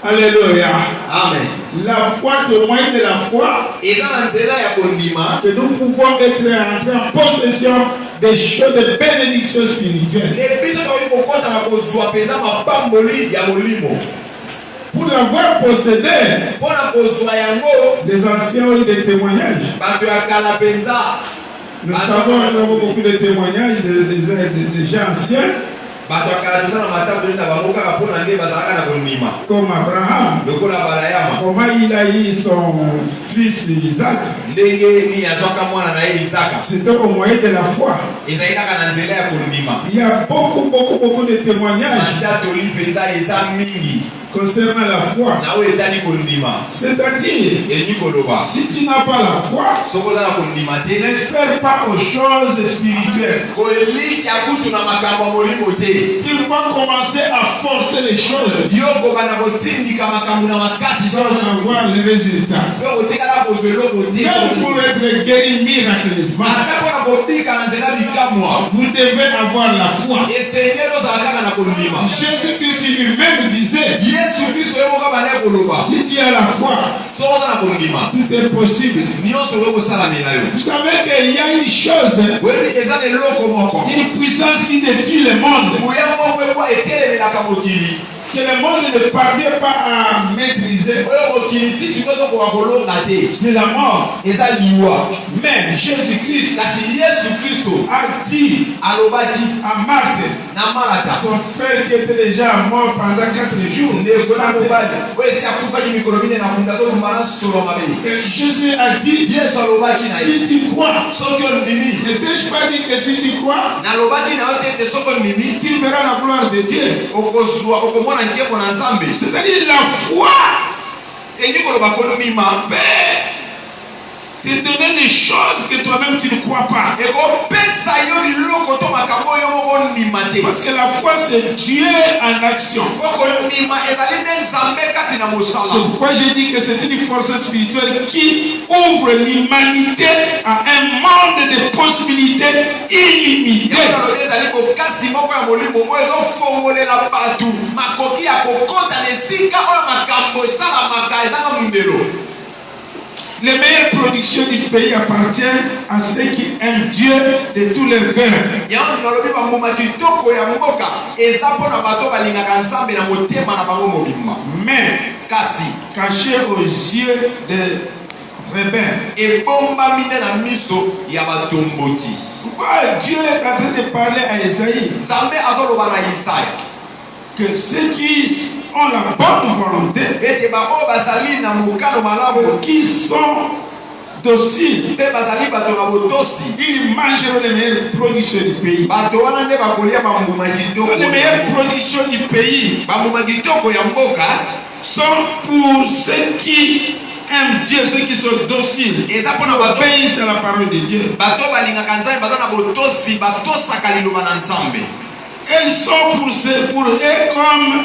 Alléluia. Amen. La foi, c'est au moyen de la foi que nous pouvons être entrés en possession des choses de bénédiction spirituelle. Pour l'avoir possédé, les anciens ont eu des témoignages. Nous savons, nous avons beaucoup de témoignages des gens anciens. Comme Abraham, comment il a eu son fils Isaac. C'était au moyen de la foi. Il y a beaucoup de témoignages concernant la foi. C'est-à-dire, si tu n'as pas la foi, n'espère pas aux choses spirituelles. Tu vas commencer à forcer les choses sans avoir les résultats. Même pour être guéri miraculeusement, vous devez avoir la foi. Jésus-Christ lui-même disait, si tu as la foi, tout est possible. Vous savez qu'il y a une chose, une puissance qui défie le monde, que le monde ne parvient pas à maîtriser. C'est la mort. Mais Jésus-Christ a dit à Marthe, son frère qui était déjà mort pendant 4 jours, Jésus a dit, si tu crois, ne t'ai-je pas dit que si tu crois, tu verras la gloire de Dieu. C'est-à-dire la foi te donner des choses que toi-même tu ne crois pas. Parce que la foi c'est Dieu en action. C'est pourquoi j'ai dit que c'est une force spirituelle qui ouvre l'humanité à un monde de possibilités illimitées. Les meilleures productions du pays appartiennent à ceux qui aiment Dieu de tous les cœurs. Mais caché aux yeux des rebelles. Pourquoi Dieu est en train de parler à Esaïe que ceux qui ont la bonne volonté, qui sont dociles, ils mangeront les meilleures productions du pays. Les meilleures productions du pays sont pour ceux qui aiment Dieu, ceux qui sont dociles, obéissent à la parole de Dieu. Elles sont pour eux comme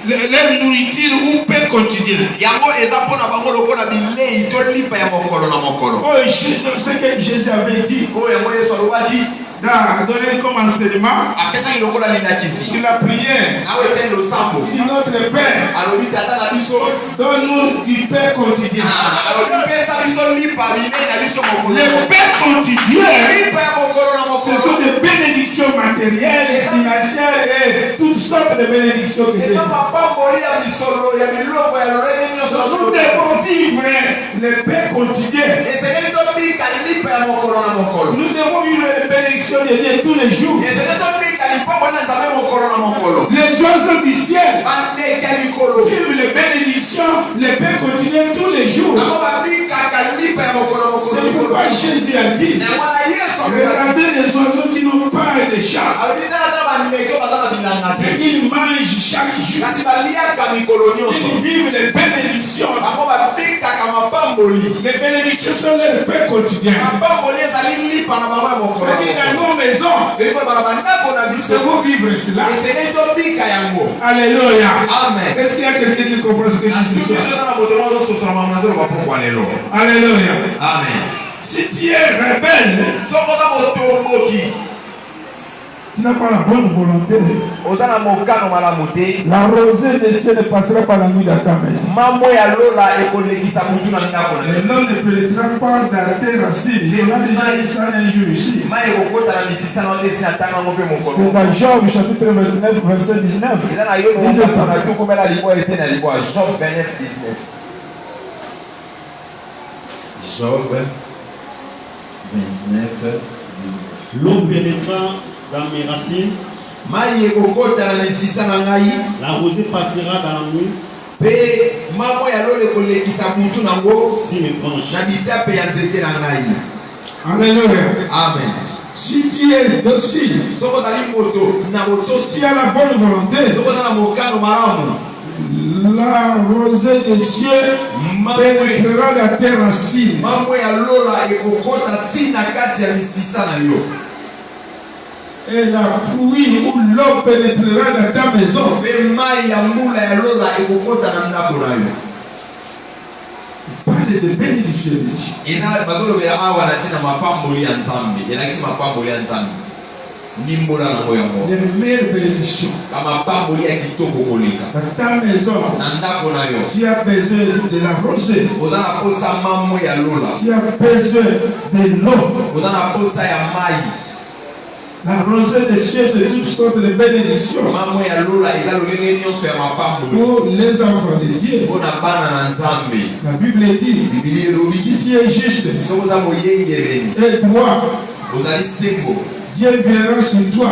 leur nourriture ou pain quotidien. Oh, ce que Jésus avait dit, donner comme enseignement sur la prière. Dit notre Père, donne-nous du pain quotidien. Le pain quotidien, ce sont des bénédictions matérielles, financières et toutes sortes de bénédictions que j'ai. Nous devons vivre le pain quotidien. Nous devons vivre les bénédictions de Dieu tous les jours. Les oiseaux du ciel vivent les bénédictions, les pains quotidiens tous les jours. C'est pourquoi Jésus a dit, regardez les oiseaux qui n'ont pas de char. Ils mangent chaque jour. Ils vivent les bénédictions. Les bénédictions sont les pains quotidiens. Dans nos maisons, nous devons vivre cela. Alléluia. Est-ce qu'il y a quelqu'un qui comprend ce que je dis ce soir? Alléluia. Amen. Si tu es rebelle, Tu n'as pas la bonne volonté. La rosée des cieux ne passera pas la nuit dans ta maison. Et l'eau ne pénétrera pas dans tes racines. On a déjà dit ça un jour ici. C'est dans Job chapitre 29, verset 19. Job 29, 19. L'eau pénétra dans mes racines. La rosée passera dans la nuit. Si mes branches. Alléluia. Amen. Si tu es docile, si tu as la bonne volonté, la rosée des cieux pénétrera dans tes racines. Et la pluie ou l'eau pénétrera dans ta maison. Parle de bénédiction de Dieu. Les meilleures bénédictions. Dans ta maison, tu as besoin de la rosée. Tu as besoin de l'eau. La rosée des cieux, c'est toutes sortes de bénédictions pour les enfants de Dieu. La Bible dit, si tu es juste et droit, Dieu viendra sur toi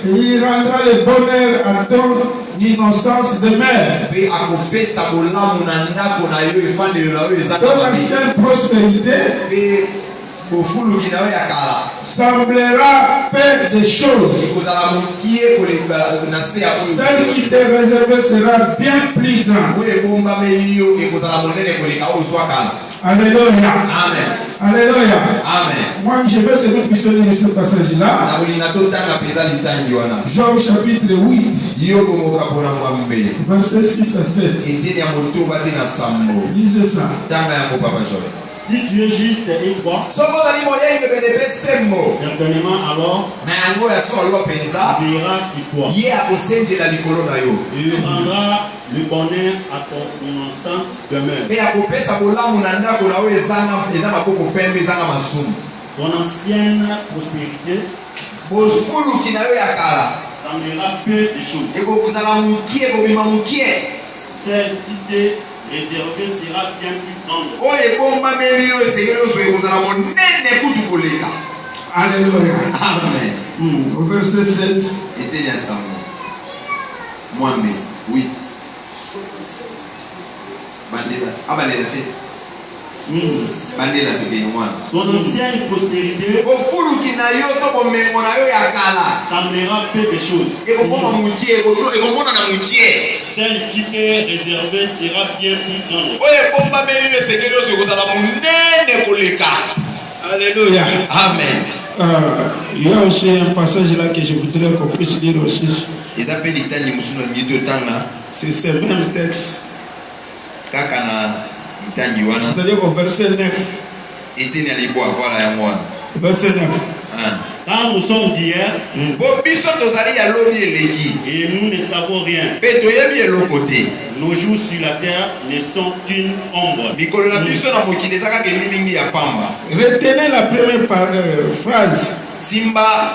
et il rendra le bonheur à ton innocence de mère. Ton ancienne prospérité semblera peu de choses. Celle qui t'est réservée sera bien plus grande. Alléluia. Amen. Alléluia. Amen. Moi, je vais te mettre sur ce passage-là. Job chapitre 8, verset 6 à 7. Lisez ça. Si tu es juste et droit, certainement alors, tu verras sur toi. Il rendra le bonheur à ton innocente demeure. Ton ancienne prospérité semblera peu de choses. Celle qui t'est réservée sera bien plus grande. Alléluia. Amen. Au verset 7. Ton ancienne prospérité semblera peu de choses. Celle qui t'est réservée sera bien plus grande. Alléluia. Amen. Il y a aussi un passage là que je voudrais qu'on puisse lire aussi. C'est ce même texte. C'est-à-dire au verset 9. Verset 9. Car nous sommes d'hier et nous ne savons rien. Nos jours sur la terre ne sont qu'une ombre. Retenez la première phrase.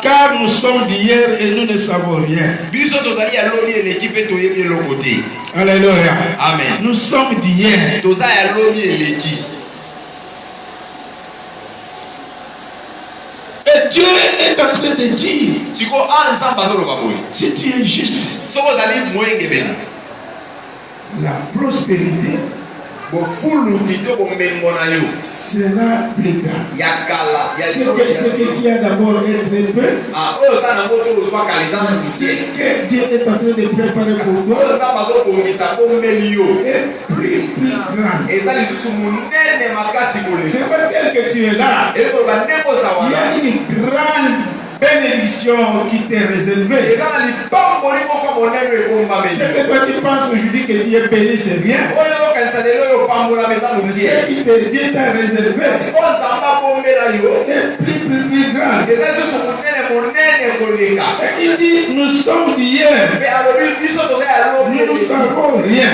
Car nous sommes d'hier et nous ne savons rien. Alléluia. Amen. Nous sommes d'hier. Et Dieu est en train de dire, si tu es juste, la prospérité sera plus grande. Ce que tu as d'abord est très peu, ce que Dieu est en train de préparer pour toi est plus grand. C'est pas tel que tu es là. Il y a une grande bénédiction qui t'est réservée. Ce que toi tu penses aujourd'hui que tu es béni, c'est rien. Ce qui Dieu t'a réservé est plus grand. il dit, nous sommes d'hier. Nous ne savons rien.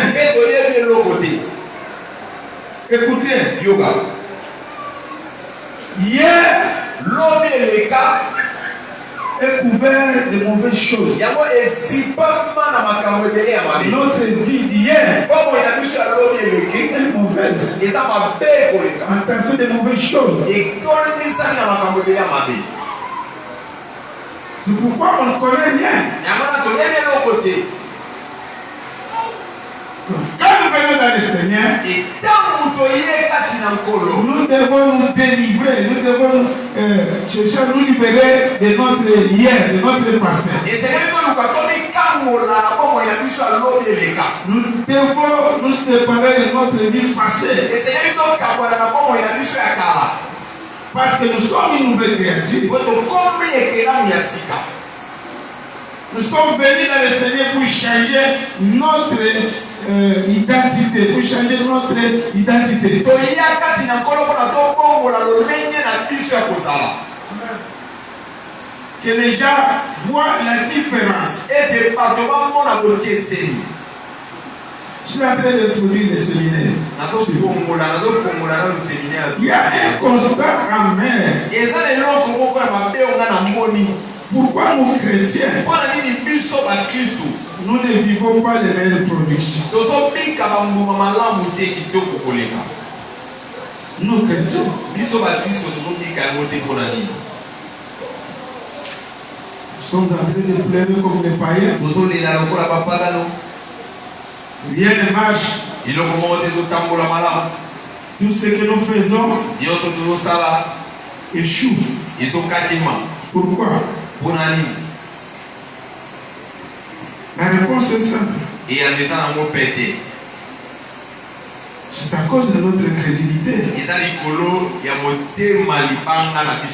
Écoutez, hier, l'homme est couvert de mauvaises choses. Notre vie d'hier est mauvaise. Entassée de mauvaises choses. C'est pourquoi on ne connaît rien. Quand nous venons dans le Seigneur, nous devons nous délivrer, nous devons chercher à nous libérer de notre hier, de notre passé. Nous devons nous séparer de notre vie passée. Parce que nous sommes une nouvelle créature. Nous sommes venus dans le Seigneur pour changer notre identité, pour changer notre identité. Que les gens voient la différence. Je suis en train d'introduire le séminaire. Il y a un constat amer. Pourquoi nous chrétiens, nous ne vivons pas les mêmes productions? Nous chrétiens, nous sommes en train de pleurer comme les païens. Rien ne marche. Tout ce que nous faisons échoue. Pourquoi? La réponse est simple. C'est à cause de notre incrédulité.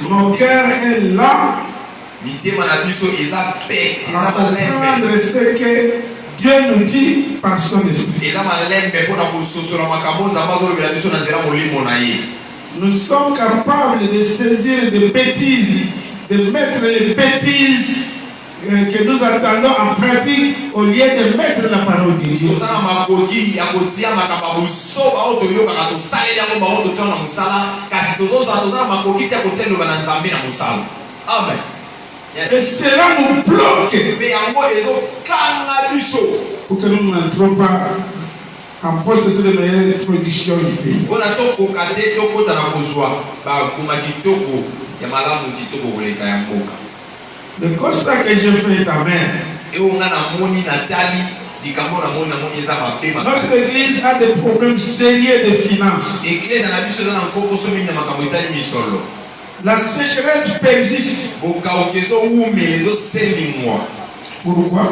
Mon cœur est là à comprendre ce que Dieu nous dit par son esprit. Nous sommes capables de saisir des bêtises, de mettre les bêtises que nous attendons en pratique au lieu de mettre la parole de Dieu. Amen. Et cela nous bloque pour que nous n'entrons pas en possession de meilleures productions du pays. Le constat que j'ai fait est amer. Notre église a des problèmes sérieux de finances. La sécheresse persiste. Pourquoi?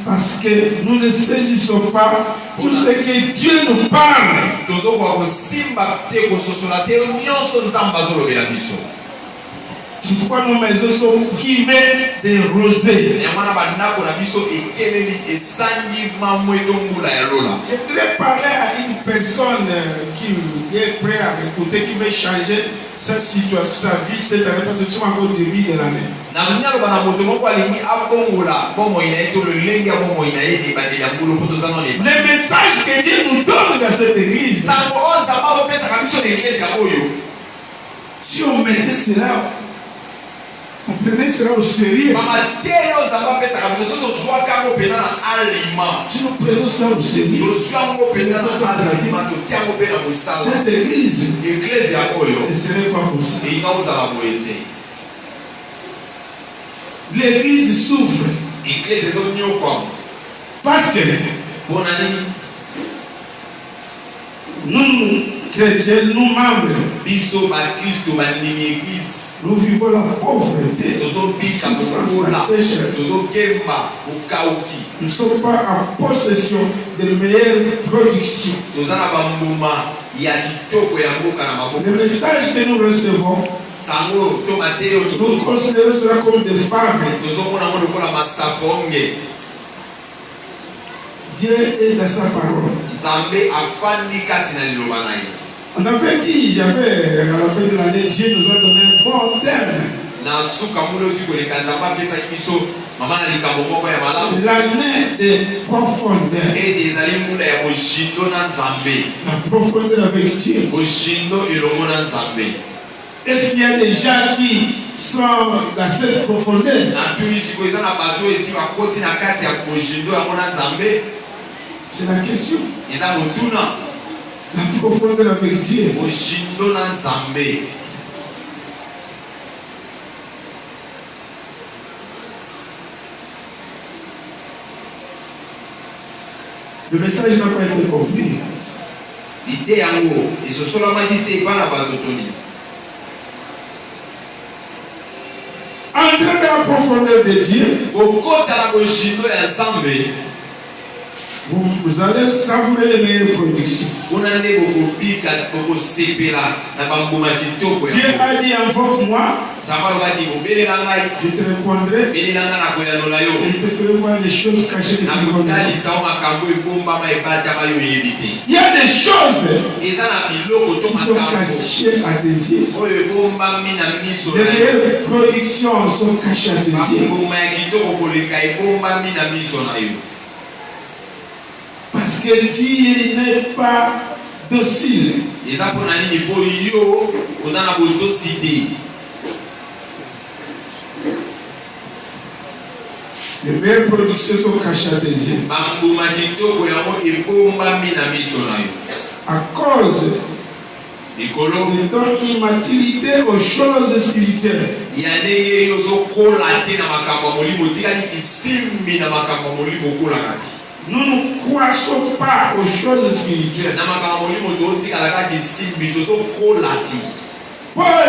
Parce que nous ne saisissons pas tout ce que Dieu nous parle. C'est pourquoi nos maisons sont privées de rosée. Je voudrais parler à une personne qui est prête à m'écouter, qui veut changer sa situation, sa vie cette année, parce que nous sommes encore au début de l'année. Le message que Dieu nous donne dans cette église, si on mettait cela, on prenait cela au sérieux. Si nous prenons ça au sérieux, cette église ne serait pas possible. L'église souffre parce que nous, chrétiens, nous membres, nous vivons la pauvreté, la sécheresse. Nous ne sommes pas en possession de meilleures productions. Le message que nous recevons, nous considérons cela comme des femmes. Dieu est dans sa parole. On avait dit, à la fin de l'année, Dieu nous a donné un bon thème. L'année de profondeur. La profondeur avec Dieu. Est-ce qu'il y a des gens qui sont dans cette profondeur? C'est la question. La profondeur avec Dieu. Le message n'a pas été compris. Entrer dans la profondeur de Dieu, vous allez savourer les meilleures productions. Dieu a dit invoque-moi, je te répondrai et je te ferai voir les choses cachées que tu ne connais pas. Il y a des choses qui sont cachées à tes yeux. Les meilleures productions sont cachées à tes yeux. Parce que Dieu n'est pas docile. Les meilleures productions sont cachées à tes yeux. À cause de ton immaturité aux choses spirituelles. Nous ne croissons pas aux choses spirituelles. Paul,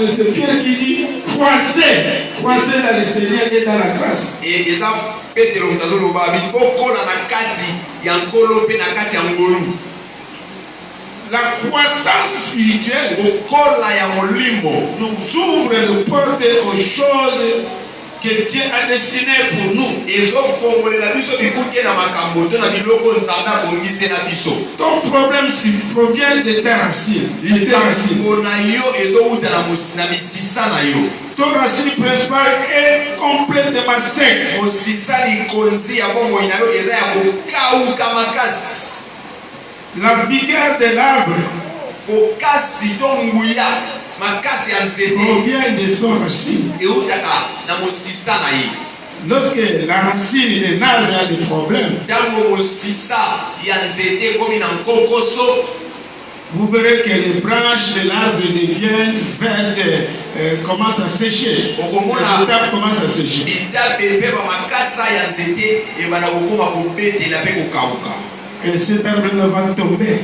c'est Pierre qui dit croissez dans le Seigneur et dans la grâce. La croissance spirituelle nous ouvre les portes aux choses que Dieu a destinées pour nous. Ton problème provient de tes racines. Ton racine principale est complètement sec. La vigueur de l'arbre provient de son racine. Lorsque la racine d'un arbre a des problèmes, vous verrez que les branches de l'arbre deviennent vertes, commencent à sécher. Les étapes commencent à sécher. Et cet arbre ne va tomber.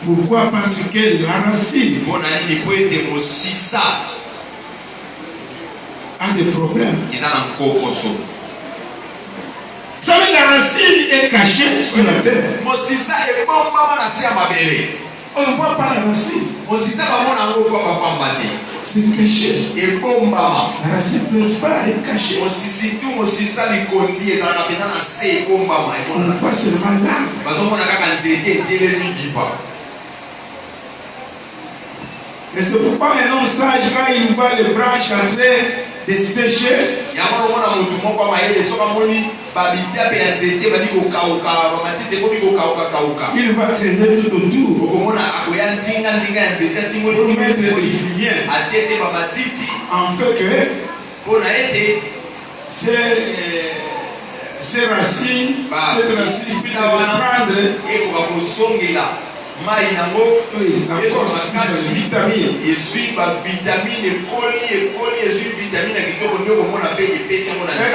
Pourquoi? Parce que la racine a des problèmes. Vous savez, la racine est cachée sur la terre. On ne voit pas la racine. C'est caché. La racine principale est cachée. On voit seulement l'arbre. Et c'est pourquoi un homme sage, quand il voit les branches en train de sécher, il va creuser tout autour pour mettre des filières, en fait que ces racines, cette racine puisse reprendre la force, la vitamine.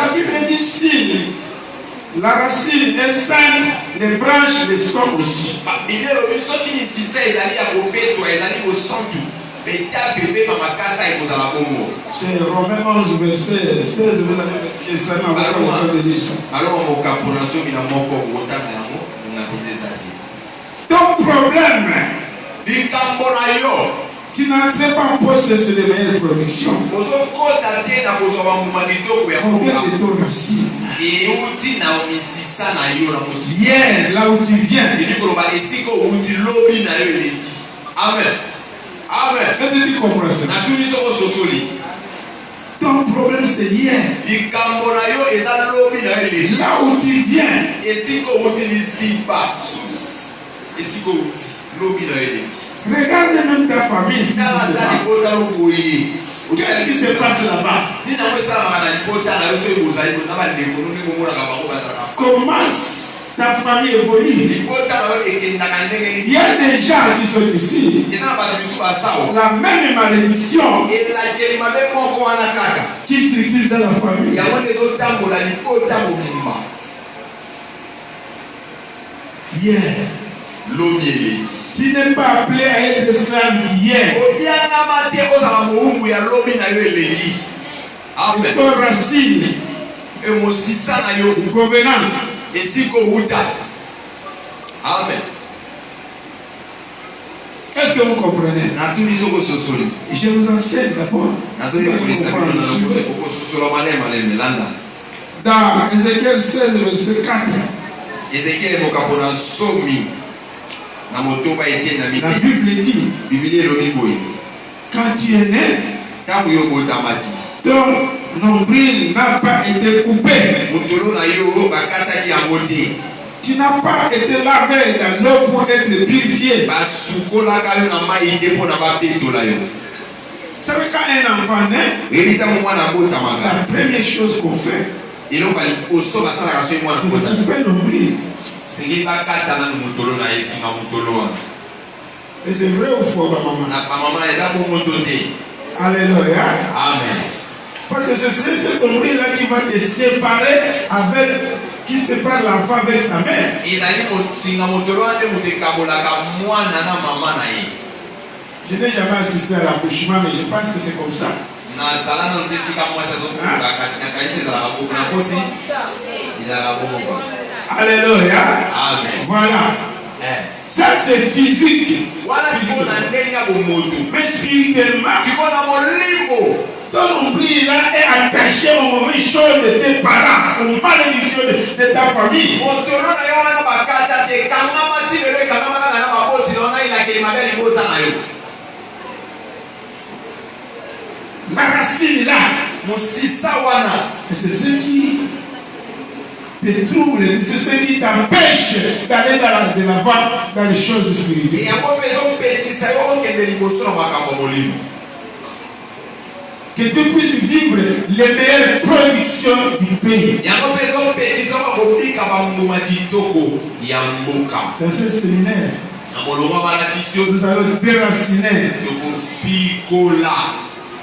La Bible dit si la racine est saine, les branches le sont aussi. C'est Romains 11, verset 16, vous avez vérifié ça dans votre livre. Ton problème, tu n'entres pas en possession de meilleures productions. On vient de ton racine. Hier, là où tu viens, Amen. Amen. Est-ce que tu comprends ça? Ton problème c'est hier. Là où tu viens. Regarde même ta famille. Qu'est-ce qui se passe là-bas? Comment ta famille évolue? Il y a des gens qui sont ici. La même malédiction qui circule dans la famille. Hier. Tu n'es pas appelé à être esclave d'hier. Et ton racine, provenance. Amen. Est-ce que vous comprenez? Je vous enseigne d'abord. Dans Ézéchiel 16, verset 4. La Bible dit, quand tu es né, ton nombril n'a pas été coupé. Tu n'as pas été lavé dans l'eau pour être purifié. Vous savez, quand un enfant naît, la première chose qu'on fait, c'est qu'on coupe le nombril. Et c'est vrai ou faux, maman? Alléluia. Amen. Parce que c'est ce nombril-là qui va te séparer avec, qui sépare l'enfant avec sa mère. Je n'ai jamais assisté à l'accouchement, mais je pense que c'est comme ça. Alléluia. Amen. Voilà. Ça c'est physique. Mais spirituellement, ton nombril là est attaché aux mauvaises choses de tes parents, aux malédictions de ta famille. La racine là, c'est ce qui te trouble, c'est ce qui t'empêche d'aller de l'avant dans les choses spirituelles. Que tu puisses vivre les meilleures productions du pays. Dans ce séminaire, nous allons déraciner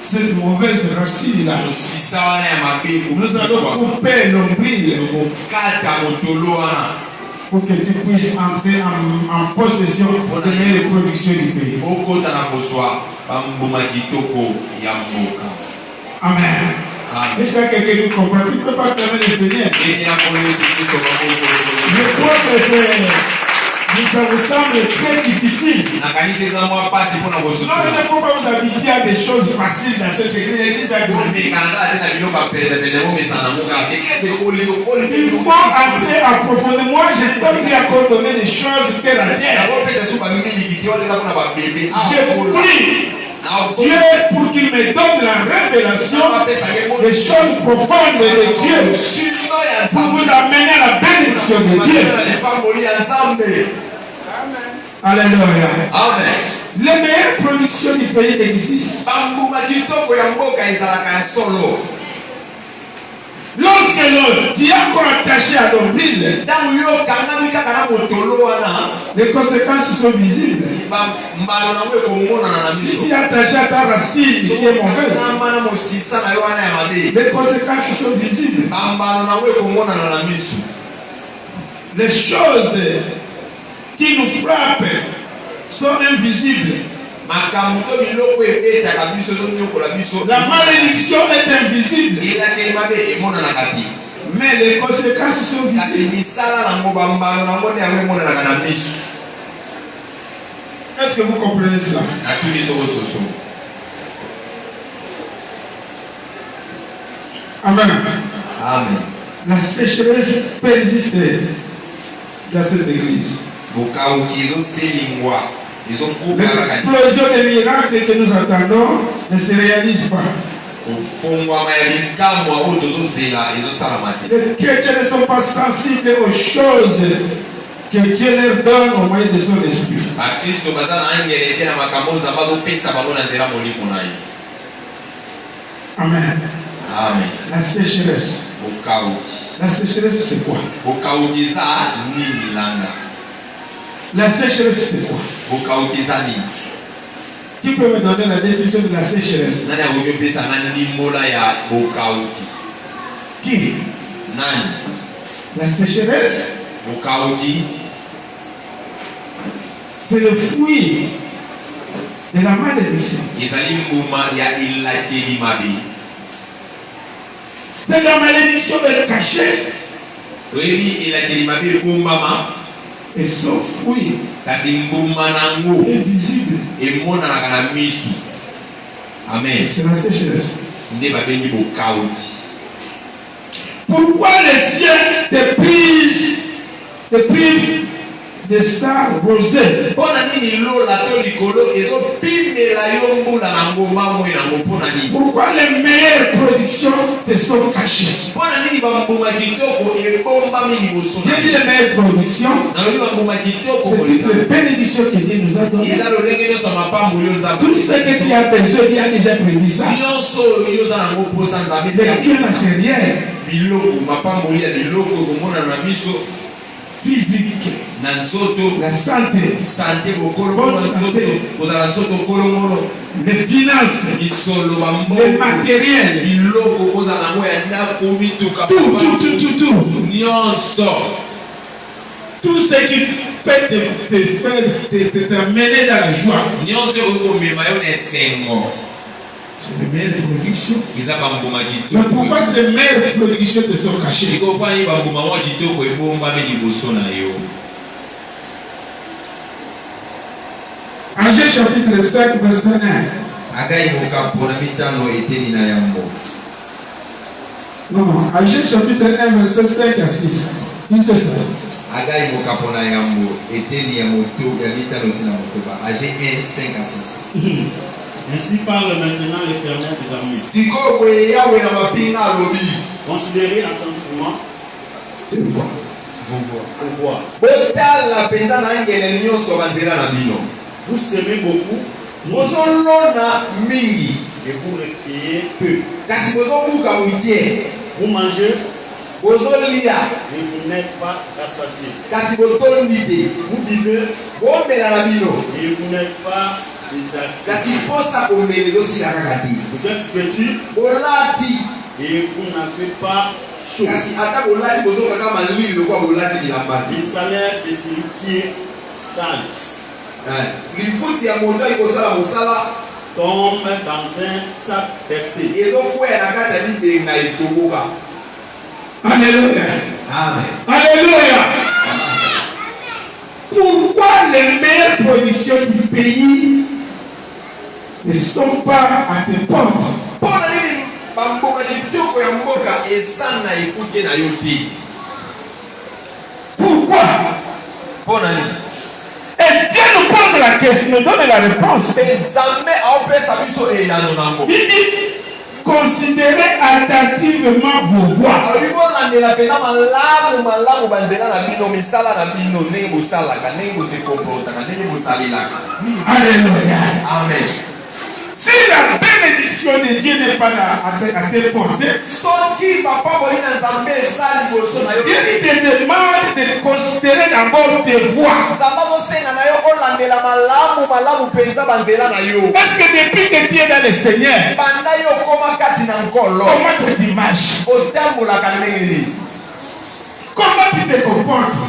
cette mauvaise racine là. Nous allons couper l'ombril pour que tu puisses entrer en possession de meilleures productions du pays. Amen. Est-ce qu'il y a quelqu'un qui comprend? Tu ne peux pas fermer le Seigneur. Je crois que ça vous semble très difficile. Non, il ne faut pas vous habituer à des choses faciles dans cette église. Il faut entrer en profondeur. Moi, je n'ai pas pris à coordonner des choses terre à terre. J'ai pris Dieu pour qu'il me donne la révélation des choses profondes de Dieu pour vous amener à la bénédiction de Dieu. Alléluia. Amen. Les meilleures productions du pays existent. Lorsque le diable est attaché à l'ombril, les conséquences sont visibles. Si tu es attaché à ta racine qui est mauvaise, les conséquences sont visibles. Les choses qui nous frappent sont invisibles. La malédiction est invisible. Mais les conséquences sont visibles. Est-ce que vous comprenez cela? Amen. Amen. La sécheresse persiste dans cette église. L'explosion des miracles que nous attendons ne se réalise pas. Les chrétiens ne sont pas sensibles aux choses que Dieu leur donne au moyen de son esprit. Amen. Amen. La sécheresse. La sécheresse, c'est quoi? La sécheresse, c'est quoi? Qui peut me donner la définition de la sécheresse? Qui? La sécheresse, c'est le fruit de la malédiction. C'est la malédiction de cacher. Et son fruit est visible. Amen. C'est la sécheresse. Pourquoi les cieux te privent de sa rosée? Pourquoi les meilleures productions te sont cachées? J'ai dit les meilleures productions, c'est toutes les bénédictions que Dieu nous a données. Tout ce que tu as besoin, Dieu a déjà prévu ça. Les biens matériels, physique, la santé, bonne santé, les finances, les matériels, tout ce qui peut t'amener dans la joie. C'est les meilleures productions. Mais pourquoi ces meilleures productions te sont cachées? Agé chapitre 5, verset 1. Non, Agé chapitre 1, verset 5 à 6. Qui c'est ça? Agé 1, 5 à 6. Ainsi parle maintenant l'Éternel des armées. Considérez attentivement vos voix. Vous semez beaucoup et vous recueillez peu. Vous mangez et vous n'êtes pas rassasiés. Vous vivez et vous n'êtes pas désagrégés. Vous êtes vêtus et vous n'avez pas chaud. Les salaires des héritiers sages tombent dans un sac percé. Alléluia. Amen. Alléluia. Pourquoi les meilleures productions du pays ne sont pas à tes portes? Pourquoi? Et Dieu nous pose la question, nous donne la réponse. Il dit, considérez attentivement vos voix. Alléluia. Amen. Si la bénédiction de Dieu n'est pas à tes portées, Dieu te demande de considérer d'abord tes voix. Parce que depuis que tu es dans le Seigneur, comment tu marches? Comment tu te comportes?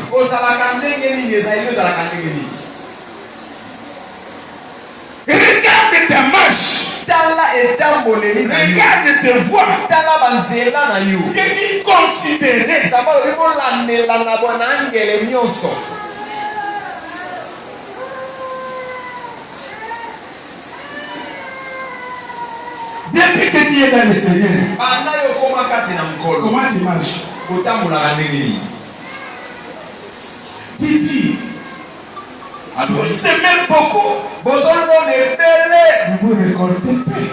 Regarde ta marche. Regarde tes voix. Considérez. Depuis que tu es dans le Seigneur, comment tu marches? Vous semez beaucoup. Vous récoltez peu.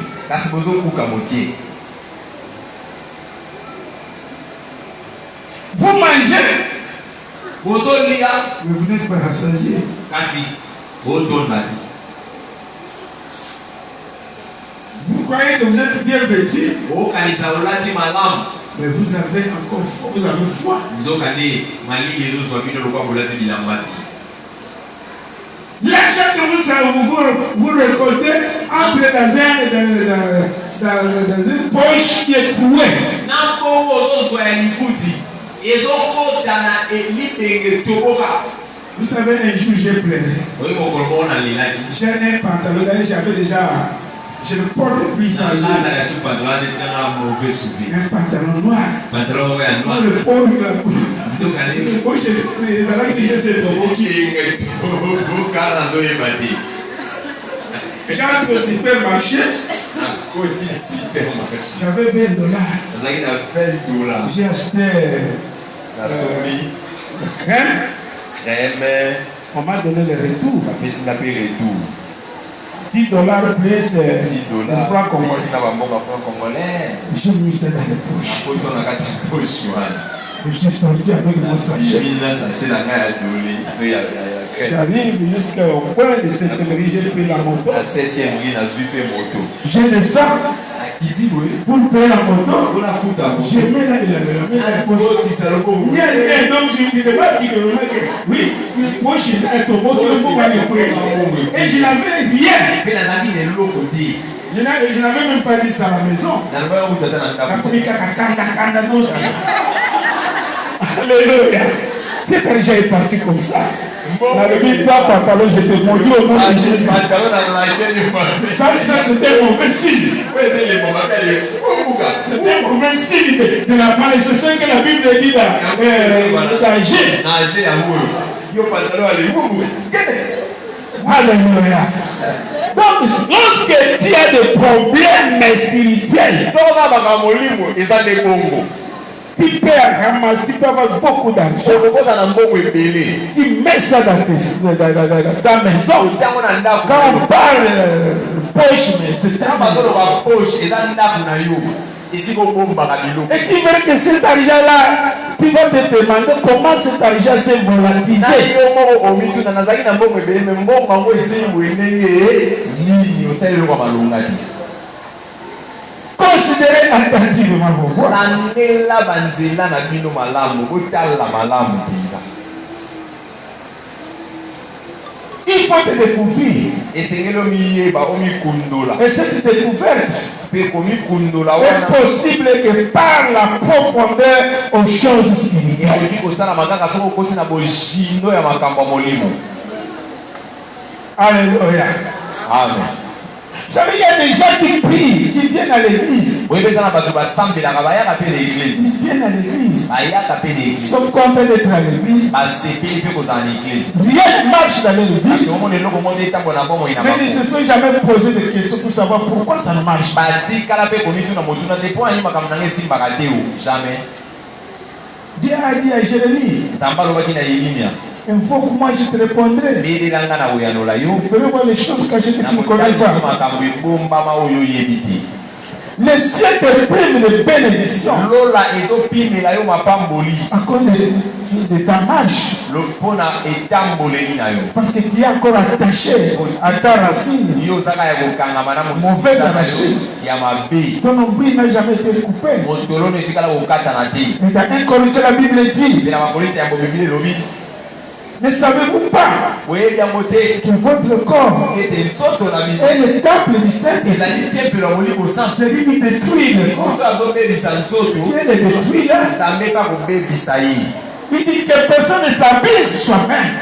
Vous mangez. Mais vous n'êtes pas rassasié. Vous croyez que vous êtes bien vêtu. Mais vous avez encore foi. Vous avez foi. L'argent que vous récoltez entre dans une poche qui est trouée. Vous savez, un jour j'ai pleuré. J'ai un pantalon, j'avais déjà. Je ne porte plus ça. Un pantalon noir. Le pauvre, j'entre au supermarché. J'avais $20. J'ai acheté crème. On m'a donné le retour. $10 plus le franc congolais. J'ai mis ça dans les poches. Je suis sorti avec mon sachet. J'arrive jusqu'au point de cette rue, j'ai pris la moto. Je descends. Pour payer la moto, je mets là, il a mis la poche. Donc je me dis, oui, moi je suis à ton moto, et je l'avais bien. Je n'avais même pas dit ça à la maison. Alléluia. Cet argent est parti comme ça. Dans le but, pantalon, j'étais mordu au nom de Jésus. Ça c'était un mauvais signe. C'était un mauvais signe de la malédiction que la Bible dit dans Alléluia. Donc, lorsque tu as des problèmes spirituels, tu peux avoir beaucoup d'argent. Tu mets ça dans ta maison. Quand on parle poche, mais c'est ta poche. Et tu veux que cet argent-là, tu vas te demander comment cet argent s'est volatilisé. Considérez attentivement vos voix. Il faut te découvrir. Et cette découverte est possible que par la profondeur aux choses spirituelles. Alléluia. Amen. Vous savez, il y a des gens qui prient, qui viennent à l'église. Ils viennent à l'église. Sauf qu'on peut être à l'église. Rien ne marche dans leur vie. Mais ils ne se sont jamais posé de questions pour savoir pourquoi ça ne marche pas. Dieu a dit à Jérémie, une fois que moi je te répondrai, fais-moi les choses cachées que tu ne connais pas. Le ciel te prime les bénédictions à cause de ta marche. Parce que tu es encore attaché à ta racine. Mauvaise racine. Ton nombril n'a jamais été coupé. Et dans 1 Corinthiens, la Bible dit, ne savez-vous pas que votre corps est le temple du Saint-Esprit? Celui qui détruit le corps, Dieu le détruit là. Il dit que personne ne s'habille soi-même.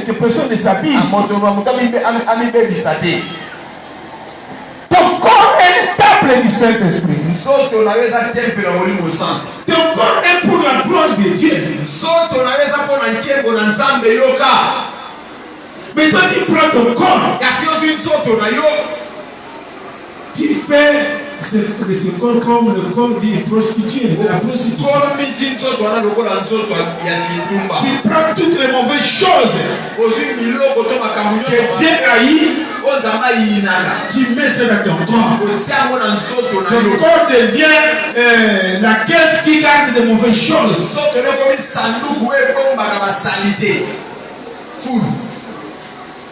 Que personne ne s'habille. Ton corps est le temple du Saint-Esprit. Ton corps est pour la gloire de Dieu. Mais toi tu prends ton corps, tu fais c'est comme le corps d'une prostituée, de la prostitution. Qui prend toutes les mauvaises choses que Dieu haït, tu mets ça dans ton corps. Ton corps devient la caisse qui garde de mauvaises choses.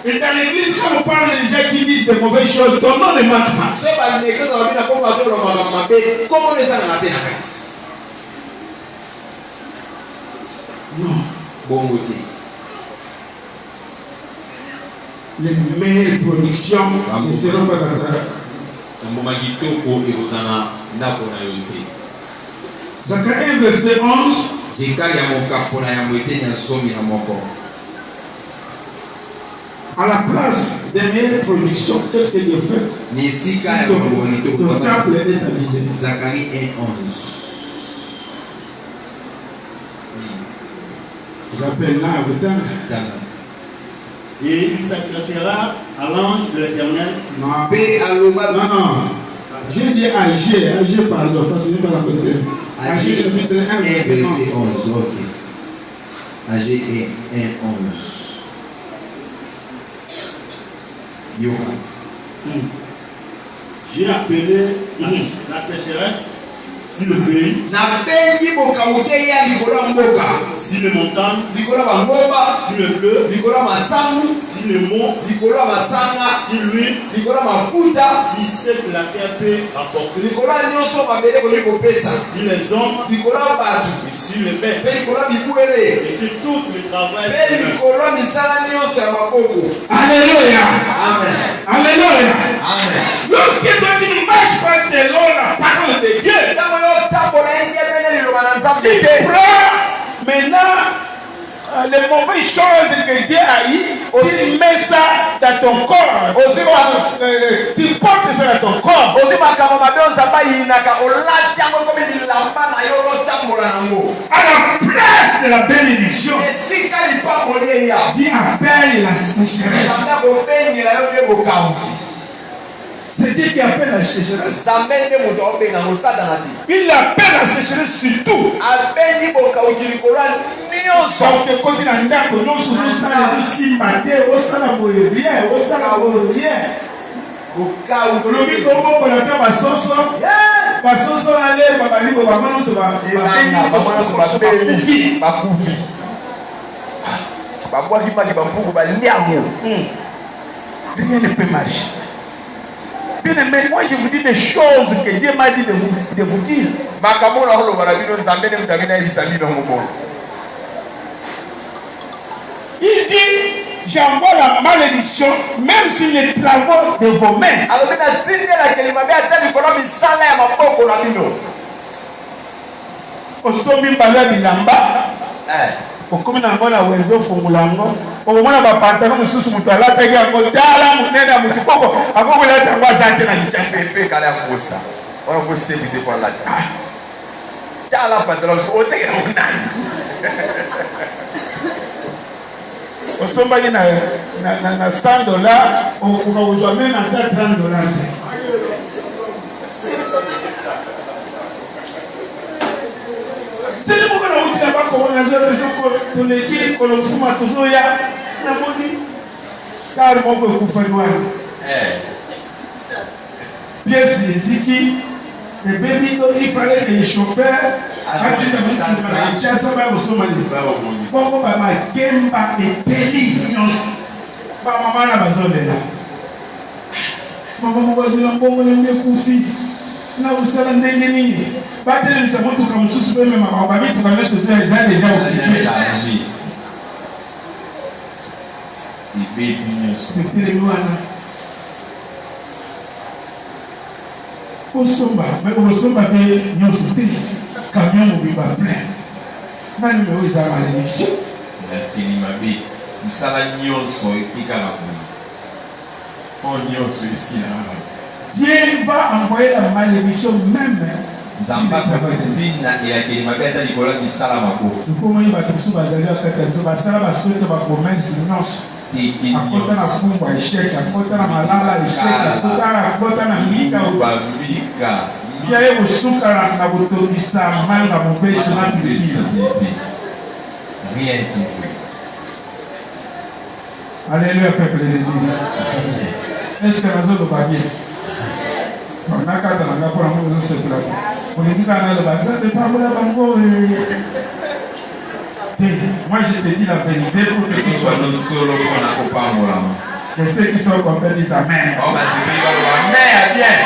Et dans l'église, quand on parle des gens qui disent de mauvaises choses, ton nom ne manque pas. Non. Les meilleures productions ne seront pas dans ta. Zacharie 1, verset 11. À la place des meilleures productions, qu'est-ce que Dieu fait? Ton temple est avisé. Zacharie 1:11. J'appelle là au temps. Et il s'adressera à l'ange de l'Éternel. Non. J'ai dit AG, pardon, parce que je ne vais pas la côté. AG chapitre 1, verset 11. Ok. AG 1:11. J'ai appelé la sécheresse sur le pays, sur les montagnes, sur le fleuve, sur les monts, sur l'huile, si c'est que la terre peut apporter, sur les hommes, et sur les bêtes, et sur tout le travail. Alléluia. Amen. Alléluia. Amen. Lorsque toi tu ne marches pas selon la parole de Dieu, tu prends maintenant les mauvaises choses que Dieu a eues, tu mets ça dans ton corps. Tu portes ça dans ton corps. À la place de la bénédiction, Dieu appelle la sécheresse. C'est Dieu qui appelle la sécheresse. Il appelle la sécheresse surtout. Rien ne peut marcher. Bien aimé, moi je vous dis des choses que Dieu m'a dit de vous dire. Il dit, j'envoie la malédiction, même si les travaux de vos mains. Osomi mbala bilamba. Okomi na ngona wezo fungulango. Okomona ba pantalon mususu mutu alataki yango tala munene mutu koko akokola tango azante na lichase pe kala kosa. Ona ko service pour la. Tala pantalon o teke na unani. Osombali na $100 ukauzwa même à $30. C'est le moment où tu n'as pas commencé à dire que tu n'es pas le fuma toujours ya na moni car mon peu kufanywa pièce ziki le baby il fallait que le chauffeur a dit de vous ça va au somali bon ba ma kemba eteli nyos ba mama na bazole la mama mo bazole mbongo ne kufi na usala ndenge nini batele msamoto kama msusu peme mama vitu kama hizo zile za deja ukipesha ibe binyoso petele mwana osomba pe nyoso te camion biba plein nani meweza malédiction la kilimabe msala nyonso ikikala kwa nyonso ici là. Dieu va envoyer la malédiction même. Zamba katina ya kilimabeta likola misala mako. Tuko mwenye batukusu bazali wakati biso basala basote ba commerce nyonso. akota na fumba échec, akota na malala échec, akota na mika kia ye kosuka na kotokisa mai na mopeso na pilipili. Rien toujours. Alléluia, peuple de Dieu. Est-ce que nous allons bien? On a qu'à dans la pour nous se plaindre. On est dit qu'on a le bazar de pas vouloir banco. Moi je te dis la vérité pour que tu sois Nous solo pour la copa mola. Et ceux qui sont compris disent amen. Oh bah c'est bien amen bien.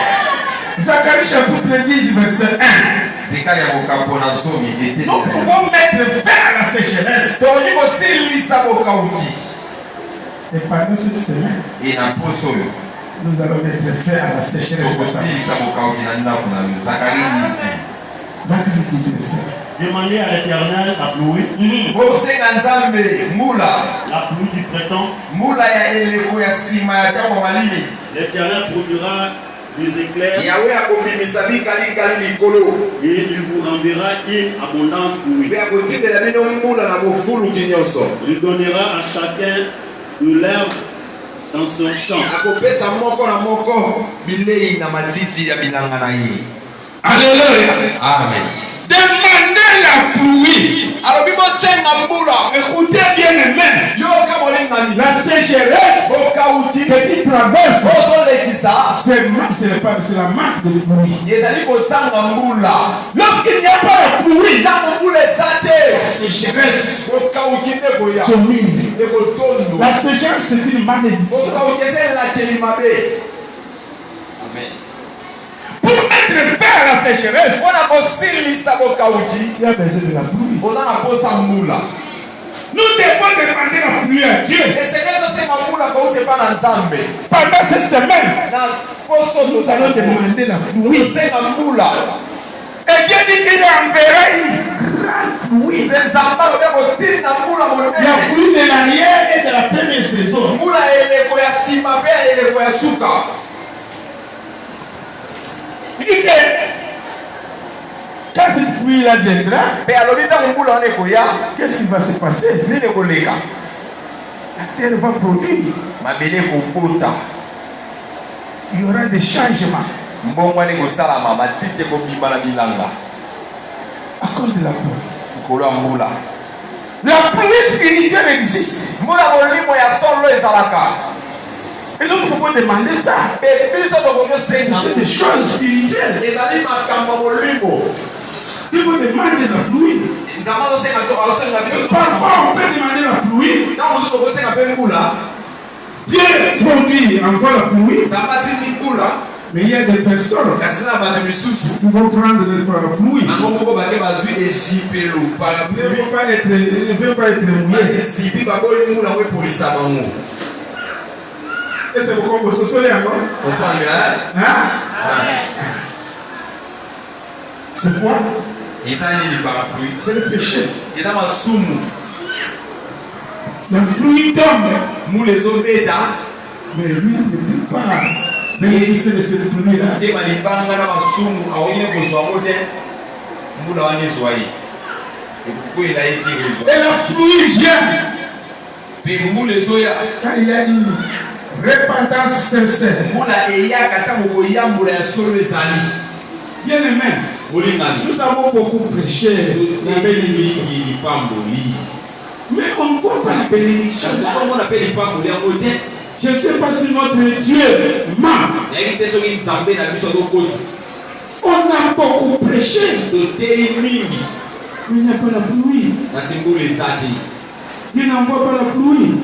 Zacharie chapitre 10 verset 1. Nous pouvons mettre fin à la sécheresse. Et pendant cette semaine, nous allons mettre fin à la sécheresse. Zacharie 10 verset 1. Demandez à l'Éternel la pluie. La pluie du printemps. L'Éternel produira des éclairs. Et il vous renverra une abondante pluie. Il donnera à chacun de l'herbe dans son champ. Alléluia. Amen. Demandez la pluie. Écoutez bien aimé. La sécheresse que tu traverses, c'est la marque de pluie. Lorsqu'il n'y a pas de pluie, la sécheresse domine. La sécheresse c'est une malédiction. Pour mettre fin à la sécheresse, il y a besoin de la pluie. Nous devons demander la pluie à Dieu. Pendant cette semaine, nous allons demander la pluie. Et Dieu dit qu'il enverra une grande pluie. La pluie de l'arrière et de la première saison. Il dit que quand cette pluie-là viendra, qu'est-ce qui va se passer? La terre va produire. Il y aura des changements à cause de la pluie. La pluie spirituelle existe. Et nous pouvons demander ça. C'est des choses spirituelles. Il faut demander la pluie. Parfois on peut demander la pluie. Dieu produit, envoie la pluie. Mais il y a des personnes qui vont prendre la pluie. Ne veulent pas être mouillés. Et c'est pourquoi vous se soleil encore. C'est quoi? C'est le péché. La pluie tombe. Mais lui ne peut pas bénéficier de cette pluie-là. Et la pluie vient. Car il y a une repentance sincère. Bien aimé, nous avons beaucoup prêché la bénédiction. Mais on ne voit pas la bénédiction. Je ne sais pas si notre Dieu ment. On a beaucoup prêché. Mais il n'y a pas la pluie. Dieu n'envoie pas la pluie.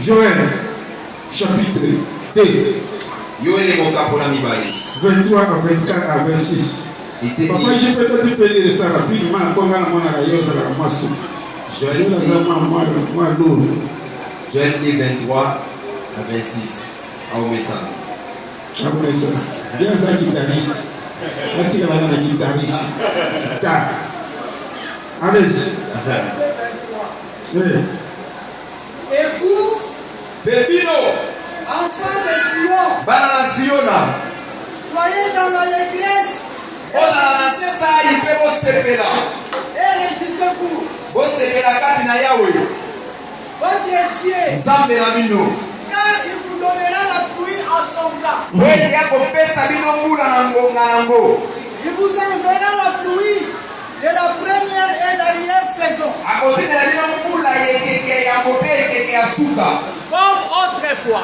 Joël, chapitre 2, 23 à 24 à 26. Papa, je peux peut-être lire ça rapidement. Joël 23 à 26. Bien ça, guitariste. Tu vas dans la guitariste. Allez-y. Et vous, Bébino, enfants de Sion, banana Siona, soyez dans l'allégresse et secours. Votre Dieu. Car il vous donnera la pluie en son cas. Il vous enverra la pluie de la première et dernière saison. Comme autrefois.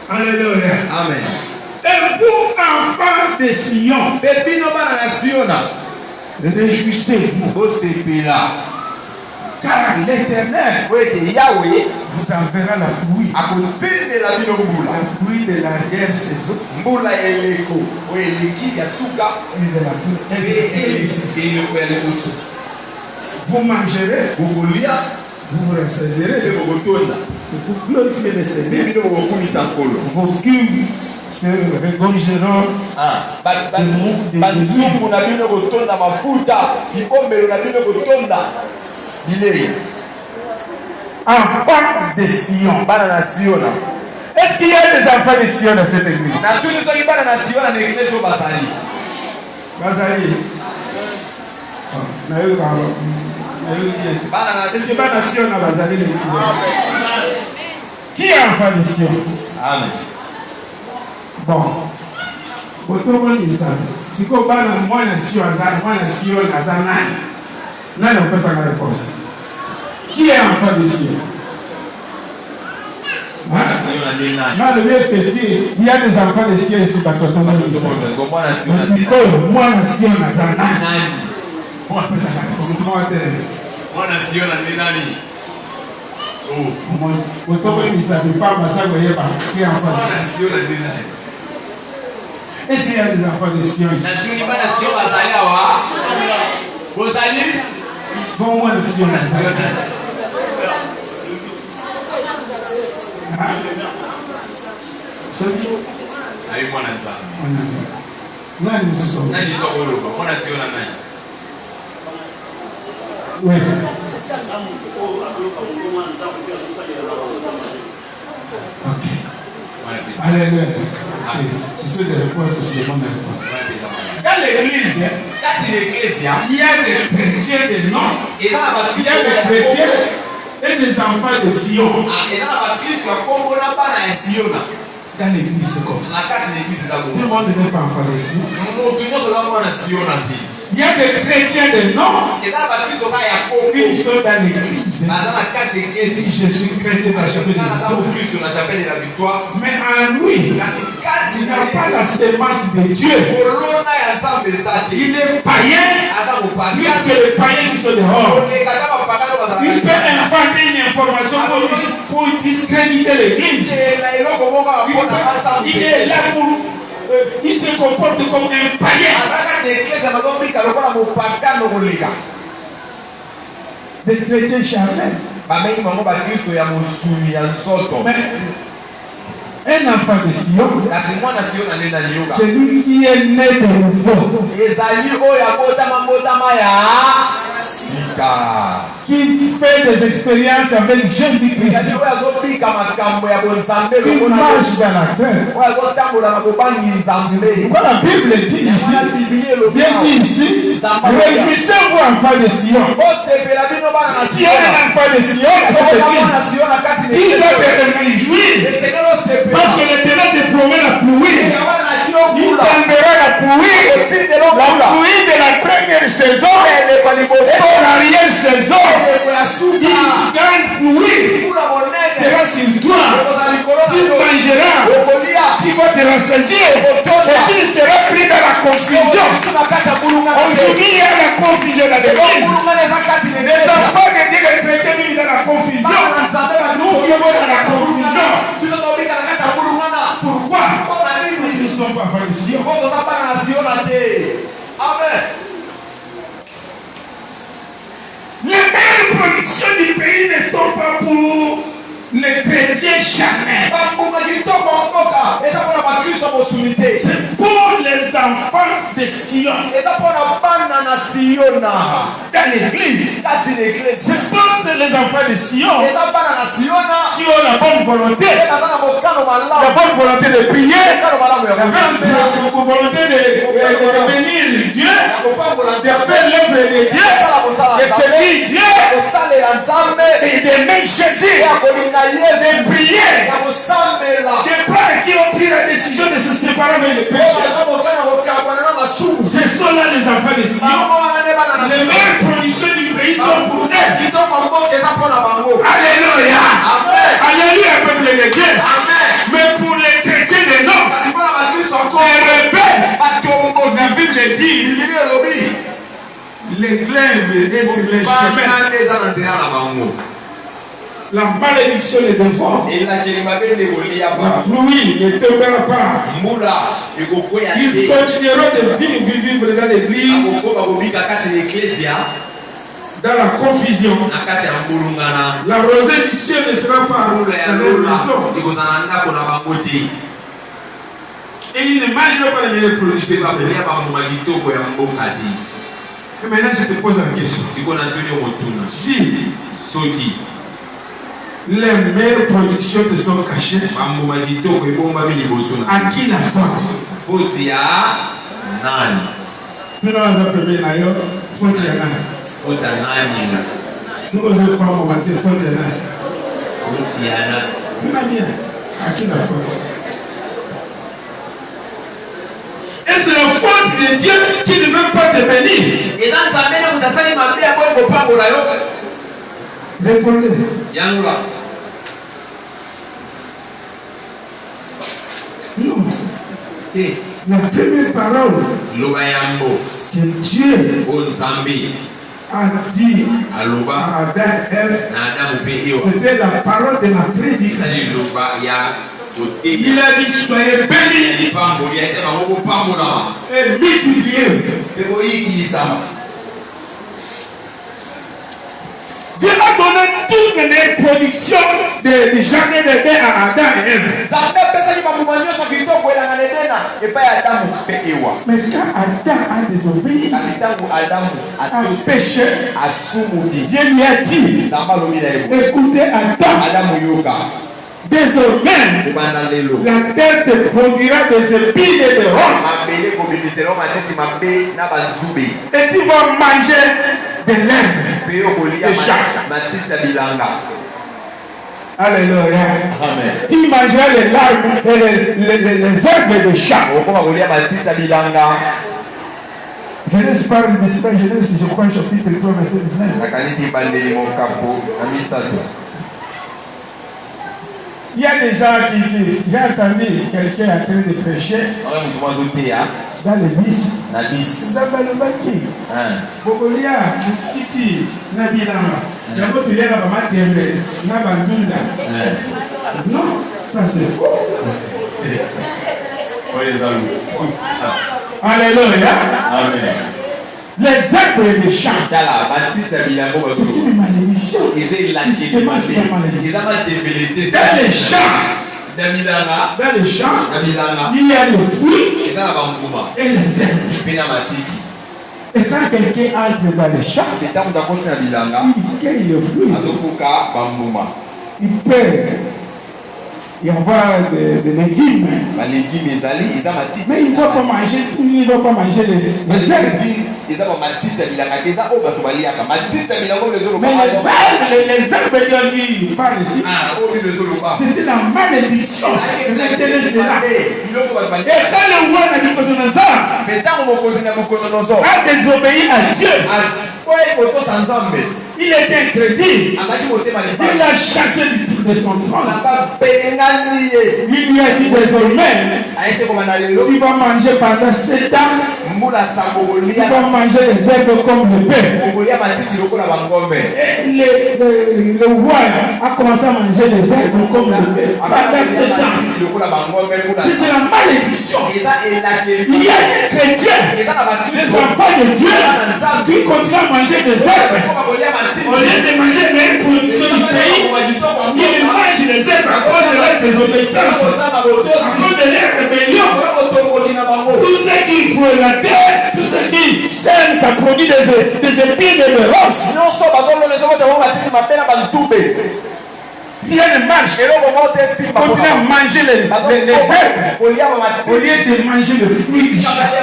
Alléluia. Amen. Et vous, enfants de Sion, réjouissez-vous. Car l'Éternel vous enverra la pluie. La pluie de l'arrière-saison. Et de la pluie. Vous mangerez. Vous vous ressaisirez. Vous glorifiez le Seigneur. Vos cubes se regorgeront de enfants de Sion. Est-ce qu'il y a des enfants de Sion dans cette église? Bazali. Est-ce que pas nation à Bazali? Qui est enfant de Sion? Amen. Bon. Si vous avez moi nation à Zanani, on peut s'en réponse. Qui est enfant de Sion? Non, le mieux c'est si il y a des enfants de Sion ici, parce que moi nation à Zanani. On peut s'en réponse. Moi nation à Zanani. Est-ce qu'il y a des enfants de Sion ici? Bon, moi, le Sion. Oui. Ok. Alléluia. C'est ce que les fois que c'est bon. Dans l'église, il y a des chrétiens de nom, il y a des chrétiens et des enfants de Sion. Dans l'église, c'est comme ça. Tout le monde n'est pas enfant de Sion. Il y a des chrétiens de nom qui sont dans l'église. Si je suis chrétien dans la chapelle de la victoire, mais en lui, il n'a pas la sémence de Dieu. Il est païen, puisque les païens qui sont dehors, il peut inventer une information pour discréditer l'église. Il est là pour... il se comporte comme un païen. Des chrétiens charnels. Un enfant de Sion, c'est lui qui est né de nouveau, qui fait des expériences avec Jésus-Christ, qui marche dans la terre. La Bible dit ici, réjouissez-vous enfants de Sion. Si on est un enfant de Sion, il doit te réjouir, parce que l'Éternel te promet la pluie. Il t'enverra la pluie de la première saison et l'arrière-saison. Une grande pluie sera sur toi. Tu mangeras, tu vas te rassasier et tu seras pris dans la confusion. Aujourd'hui, il y a la confusion dans l'église. Ne t'as pas de dire que les chrétiens vivent dans la confusion. Nous vivons dans la confusion. Pourquoi? Parce que nous ne sommes pas enfants de Sion. Amen. Les meilleures productions du pays ne sont pas pour les chrétiens charnels. C'est pour les enfants de Sion. Dans l'église. Ce sont les enfants de Sion qui ont la bonne volonté. La bonne volonté de prier. La bonne volonté de bénir Dieu. De faire l'œuvre de Dieu. De servir Dieu. Et de même Jésus. De prier. Des frères qui ont pris la décision de se séparer avec le péché. Ce sont là les enfants de Sion. Les meilleures productions du pays sont pour eux. Alléluia. Alléluia, peuple de Dieu. Mais pour les chrétiens des noms, les rebelles, la Bible dit, les glaives est sur les chemins. La malédiction les défend. La pluie ne tombera pas. Ils continueront de vivre dans l'église, dans la confusion. La rosée du ciel ne sera pas dans les maisons. Et ils ne mangeront pas les meilleurs produits. Et maintenant, je te pose la question. Si les meilleures productions te sont cachées, à qui la faute? Faute à nani? Nous allons appeler d'ailleurs faute à nani. Faute à nani. Nous allons prendre mon matin faute à nani. Faute à nani. Nous allons à qui la faute? Et c'est la faute de Dieu qui ne veut pas te bénir. Et dans ta main, vous avez ma vie à moi pour pas pour la répondez. Yannoula. Non. Et la première parole que Dieu a dit à Adam et Ève, c'était la parole de la prédication. Il a dit soyez bénis et multipliez. Dieu a donné toutes les productions de jardin d'Éden à Adam et Ève. Mais quand Adam a désobéi, a péché, Dieu lui a dit, écoutez Adam, désormais, la terre te produira des épines et des roses. Et tu vas manger de l'herbe de chaque. Alléluia. Tu mangeras les larmes et les herbes de chaque. Genèse parle de cela, Genèse, je crois, chapitre 3, verset 19. Il y a des gens qui disent, j'ai entendu quelqu'un en train de prêcher dans l'église. Dans le banquier. Bokolia, Titi, Nabilama. Yabotulia, Nabama Tembe, Nabandunda. Non, ça c'est faux. Alléluia. Amen. Les arbres de champ, c'est une malédiction. Dans les champs, il y a les fruits et les herbes. Et quand quelqu'un entre dans les champs, il cueille le fruit. Il peut y avoir des légumes. Mais il ne va pas manger tout, il ne va pas manger les herbes. Mais les herbes, il parle ici. C'était la malédiction. Et quand le roi Nabucodonosor a désobéi à Dieu, il était crédit. Il a chassé de son trône. Il lui a dit désormais, tu vas manger pendant 7 ans. Tu vas manger les herbes comme le bœuf. Et le roi a commencé à manger les herbes comme le bœuf pendant 7 ans. C'est la malédiction. Il y a des chrétiens, des enfants de Dieu, qui continuent à manger des herbes. Au lieu de manger les productions du pays, ils mangent les herbes à cause de leur désobéissance, à cause de leur rébellion. Tout ce qui pour la terre, dit de l'errance. Rien ne marche. Continuez à manger les herbes au lieu de manger le fruit. Au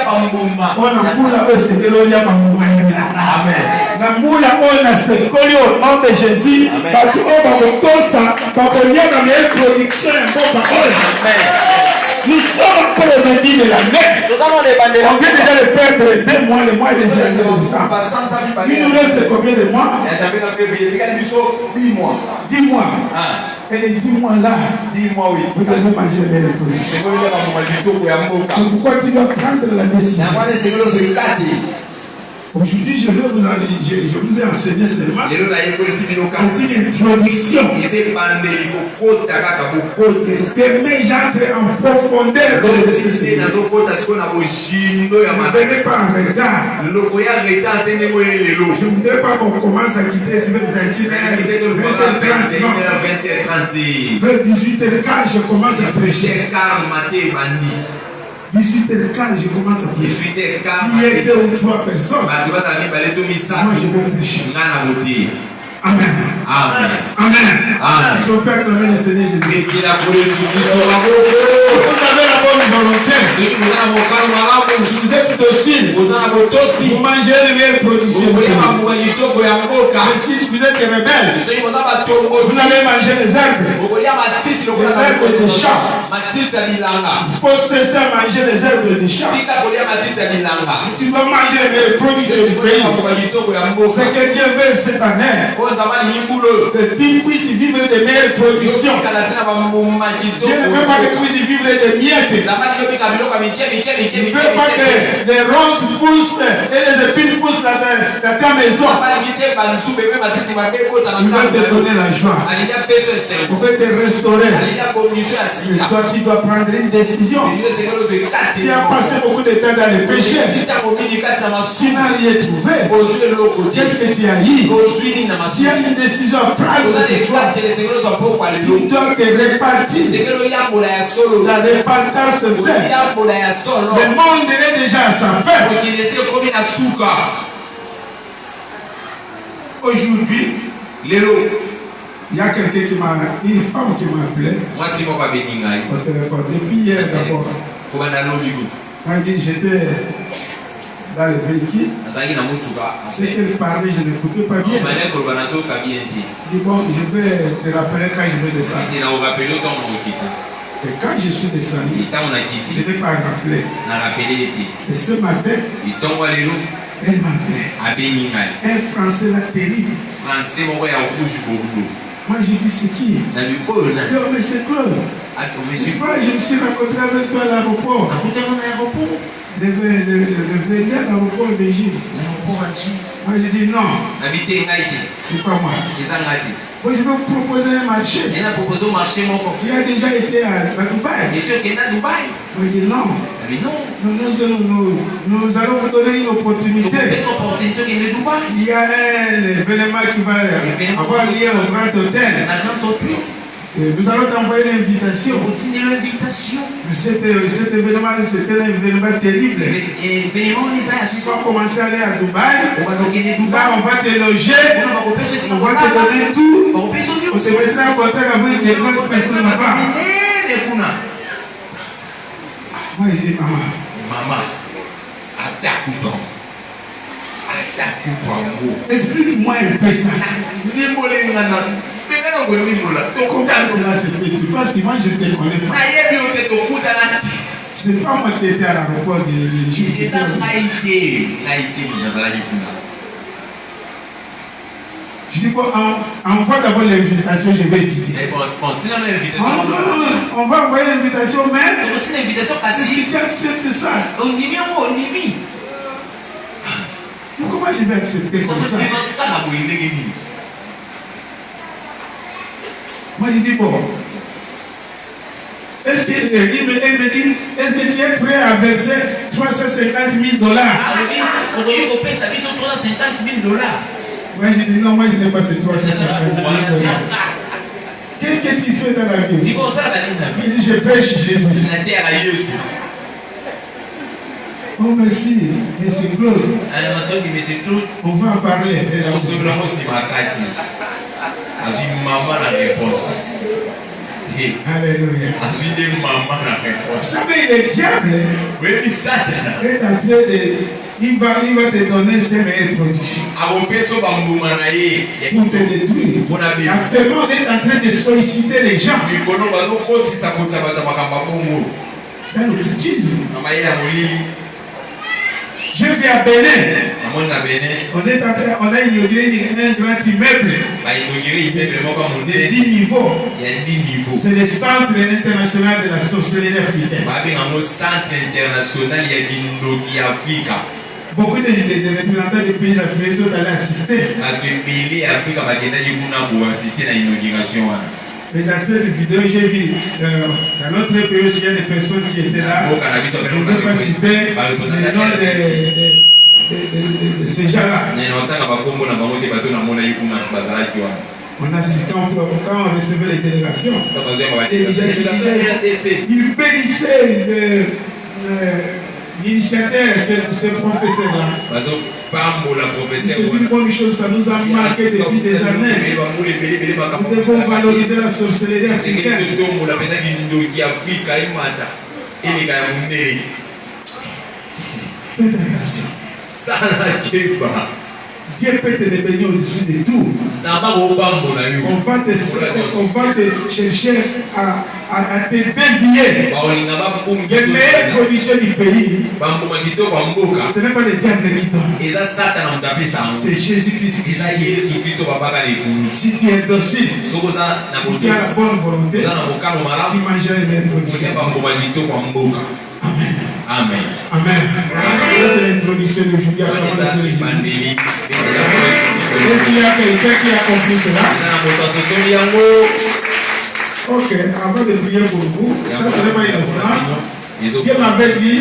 nom de Jésus, nous sommes encore aujourd'hui de l'année. On vient déjà de perdre 2 mois, le mois de janvier. Il nous reste combien de mois? 10 mois. Et les 10 mois là, vous devez manger les produits. Pourquoi tu dois prendre la décision? Aujourd'hui, je vous ai enseigné seulement. C'est une introduction. Demain, j'entre en profondeur de ce sujet. Ne venez pas en retard. Je ne voudrais pas qu'on commence à quitter ce 21h, 20h30. Vers 18h15, je commence à prêcher. 18h15, je commence à prêcher. Il y a 2 ou 3 personnes. Moi, je vais prêcher. Amen. Amen. Amen. Si on peut acclamer le Seigneur Jésus. Vous avez la bonne volonté. Vous êtes docile. Vous mangez les meilleures productions. Mais si vous êtes rebelle, vous allez manger les herbes. Les herbes des champs. Il faut cesser à manger les herbes des champs. Tu dois manger les meilleures productions du pays. Ce que Dieu veut cette année, que tu puisses vivre des meilleures productions. Dieu ne veut pas que tu puisses vivre des miettes. Il ne veut pas que les ronces poussent et les épines poussent dans ta maison. Il va te donner la joie. Il va te restaurer. Et toi, tu dois prendre une décision. Tu as passé beaucoup de temps dans le péché. Tu n'as rien trouvé. Qu'est-ce que tu as eu? Tu as une décision à prendre ce soir. Tu dois te répartir. La répartage se fait. Le monde est déjà à sa fin. Aujourd'hui, il y a quelqu'un qui m'a, une femme qui m'a appelé au téléphone depuis hier d'abord. J'étais dans le véhicule. Ce qu'elle parlait, je n'écoutais pas bien. Je dis bon, je vais te rappeler quand je vais descendre. Et quand je suis descendu, je ne vais pas rappeler. Et ce matin, elle m'appelait. Un Français là terrible. Moi j'ai dit c'est qui? Non mais c'est Claude. Je me suis rencontré avec toi à l'aéroport. Le venir à l'aéroport d'Égypte. Moi j'ai dit non. C'est pas moi. Moi je vais vous proposer un marché. Tu as déjà été à Dubaï? Moi je dis non. Nous allons vous donner une opportunité. Il y a un événement qui va avoir lieu au Grand Hôtel. Nous allons t'envoyer l'invitation. Cet événement, c'était un événement terrible. Tu vas commencer à aller à Dubaï. Là, on va te loger. On va te donner tout. On se mettra en contact avec des grandes personnes là-bas. Moi, je dis, maman, explique-moi un peu ça. Comment cela se fait? Parce que moi je te connais pas. C'est pas moi qui étais à l'aéroport de l'Égypte. Je dis bon, envoie d'abord l'invitation, je vais étudier. On va envoyer l'invitation, mais est-ce que tu acceptes ça? Comment je vais accepter comme ça? Moi je dis bon, est-ce que tu es prêt à verser 350 000 $? Moi je dis non, moi je n'ai pas ces 350 000 $. Qu'est-ce que tu fais dans la vie? Il dit je pêche Jésus. Oh merci, monsieur Claude. On va en parler. Alléluia. Vous savez, le diable est en train de... Il va te donner ses meilleures productions pour te détruire. Actuellement, on est en train de solliciter les gens dans l'occultisme. Je vais à Bénin. On a inauguré un grand immeuble de 10 niveaux. C'est le Centre international de la sorcellerie africaine. Beaucoup de représentants des pays africains sont allés assister. Et dans cette vidéo, j'ai vu dans notre pays aussi, il y a des personnes qui étaient là. Je ne vais pas citer le nom de ces gens-là. On a cité quand on recevait les délégations. Il bénissait l'initiateur, ce professeur-là. C'est une bonne chose, ça nous a marqué depuis des années. Nous devons valoriser la sorcellerie africaine. Faites attention. Dieu peut te bénir au-dessus de tout. On va te chercher à te dévier. Les meilleures productions du pays, ce n'est pas le diable qui donne. C'est Jésus-Christ qui donne. Si tu es docile, si tu as la bonne volonté, tu mangeras les meilleures productions. Amen. Amen. Amen. Ça, c'est l'introduction de Julia. Est-ce qu'il y a quelqu'un qui a compris cela? Ok, avant de prier pour vous, ça ne serait pas une offrande. Dieu m'avait dit